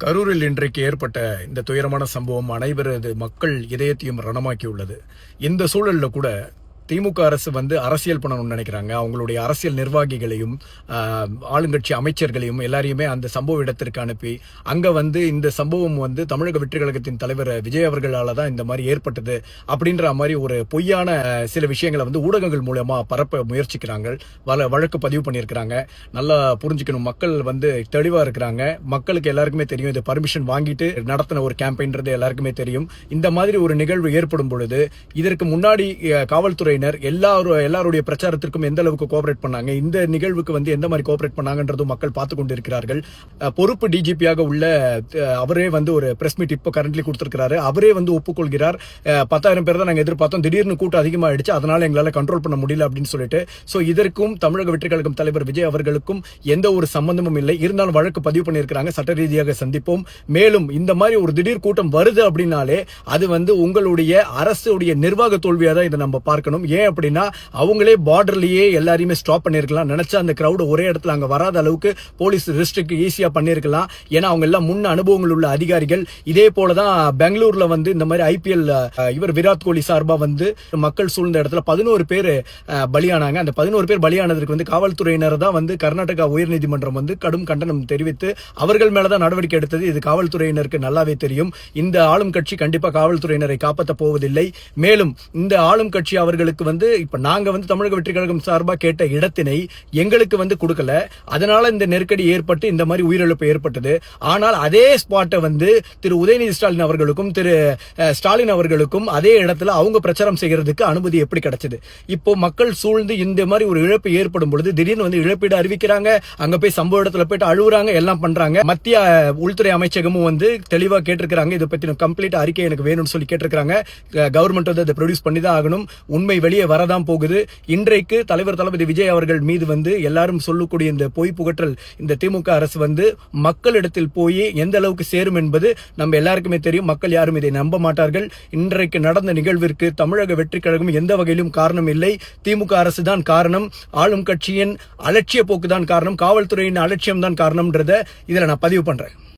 கரூரில் இன்றைக்கு ஏற்பட்ட இந்த துயரமான சம்பவம் அனைவரது மக்கள் இதயத்தையும் ரணமாக்கியுள்ளது. இந்த சூழல்ல கூட திமுக அரசு அரசியல் பண்ணணும்னு நினைக்கிறாங்க. அவங்களுடைய அரசியல் நிர்வாகிகளையும் ஆளுங்கட்சி அமைச்சர்களையும் எல்லாரையுமே அந்த சம்பவ இடத்திற்கு அனுப்பி அங்க இந்த சம்பவம் தமிழக வெற்றி கழகத்தின் தலைவர் விஜய் அவர்களால தான் இந்த மாதிரி ஏற்பட்டது அப்படின்ற மாதிரி ஒரு பொய்யான சில விஷயங்களை ஊடகங்கள் மூலமா பரப்ப முயற்சிக்கிறாங்க. வழக்கு பதிவு பண்ணியிருக்கிறாங்க. நல்லா புரிஞ்சுக்கணும், மக்கள் தெளிவா இருக்கிறாங்க. மக்களுக்கு எல்லாருக்குமே தெரியும், இது பர்மிஷன் வாங்கிட்டு நடத்தின ஒரு கேம்பெயின்றது எல்லாருக்குமே தெரியும். இந்த மாதிரி ஒரு நிகழ்வு ஏற்படும் பொழுது இதற்கு முன்னாடி காவல்துறை எல்லாருடைய பிரச்சாரத்திற்கும் எந்த அளவுக்கு கோஆபரேட் பண்ணாங்க, இந்த நிகழ்வுக்கு எந்த மாதிரி கோஆபரேட் பண்ணாங்கன்றதும் மக்கள் பார்த்து கொண்டிருக்கிறார்கள். பொறுப்பு டிஜிபியாக உள்ள அவரே ஒரு பிரஸ் மீட் இப்ப கரண்ட்லி கொடுத்திருக்கிறாரு. அவரே ஒப்புக்கொள்கிறார். 10,000 பேர் தான் நாங்க எதிர்பார்த்தோம், திடீர்னு கூட்டம் அதிகமாயிடுச்சு, அதனால எங்களால கண்ட்ரோல் பண்ண முடியல அப்படின்னு சொல்லிட்டு. சோ இதற்கும் தமிழக வெற்றி கழகம் தலைவர் விஜய் அவர்களுக்கும் எந்த ஒரு சம்பந்தமும் இல்லை. இருந்தாலும் வழக்கு பதிவு பண்ணியிருக்கிறாங்க. சட்ட ரீதியாக சந்திப்போம். மேலும் இந்த மாதிரி ஒரு திடீர் கூட்டம் வருது அப்படின்னாலே அது உங்களுடைய அரசுடைய நிர்வாக தோல்வியா தான் இதை நம்ம பார்க்கணும். ஏன் அப்படின்னா அவங்களே பார்டர்லயே எல்லாரையுமே ஸ்டாப் பண்ணிருக்கலாம். நினைச்சா அந்த கிரௌட் ஒரே இடத்துல அங்க வராத அளவுக்கு போலீஸ் ரெஸ்ட்ரிக்ட் ஈஸியா பண்ணிருக்கலாம். ஏன்னா அவங்க எல்லாம் முன் அனுபவங்கள் உள்ள அதிகாரிகள். இதே போலதான் பெங்களூர்ல இந்த மாதிரி ஐபிஎல் இவர் விராட் கோலி சார்பா மக்கள் சூழ்ந்த இடத்துல 11 பேர் பலியானாங்க. அந்த 11 பேர் பலியானதற்கு காவல்துறையினர் தான் கர்நாடகா உயர்நீதிமன்றம் கடும் கண்டனம் தெரிவித்து அவர்கள் மேலதான் நடவடிக்கை எடுத்தது. இது காவல்துறையினருக்கு நல்லாவே தெரியும். இந்த ஆளும் கட்சி கண்டிப்பா காவல்துறையினரை காப்பாற்ற போவதில்லை. மேலும் இந்த ஆளும் கட்சி அவர்களுக்கு இப்ப நாங்க தமிழக வெற்றி கழகம் சார்பா கேட்ட இடத்தினை எங்களுக்கு கொடுக்கல. அதனால இந்த நெருக்கடி ஏற்பட்டு இந்த மாதிரி உயிரிழப்பு ஏற்பட்டது. ஆனால் அதே ஸ்பாட்டை திரு உதயநிதி ஸ்டாலின் அவர்களுக்கும் திரு ஸ்டாலின் அவர்களுக்கும் அதே இடத்துல அவங்க பிரச்சாரம் செய்யறதுக்கு அனுமதி எப்படி கிடைச்சது? இப்போ மக்கள் சூழ்ந்து இந்த மாதிரி ஒரு இழப்பு ஏற்படும் பொழுது திடீர்னு இழப்பீடு அறிவிக்கிறாங்க. அங்க போய் சம்பவ இடத்துல போயிட்டு அழுகுறாங்க, எல்லாம் பண்றாங்க. மத்திய உள்துறை அமைச்சகமும் தெளிவா கேட்டிருக்காங்க. இதை பத்தி கம்ப்ளீட் அறிக்கை எனக்கு வேணும்னு சொல்லி கேட்டிருக்காங்க. கவர்மெண்ட் அதை ப்ரொடியூஸ் பண்ணி தான் ஆகணும். உண்மை வெளியே வரதான் போகுது. இன்றைக்கு தலைவர் தளபதி விஜய் அவர்கள் மீது எல்லாரும் சொல்லக்கூடிய இந்த பொய் புகற்றல் இந்த திமுக அரசு மக்களிடத்தில் போய் எந்த அளவுக்கு சேரும் என்பது நம்ம எல்லாருக்குமே தெரியும். மக்கள் யாரும் இதை நம்ப மாட்டார்கள். இன்றைக்கு நடந்த நிகழ்விற்கு தமிழக வெற்றி கழகம் எந்த வகையிலும் காரணம் இல்லை. திமுக அரசு தான் காரணம். ஆளும் கட்சியின் அலட்சிய போக்கு தான் காரணம். காவல்துறையின் அலட்சியம் தான் காரணம்ன்றத இதுல நான் பதிவு பண்றேன்.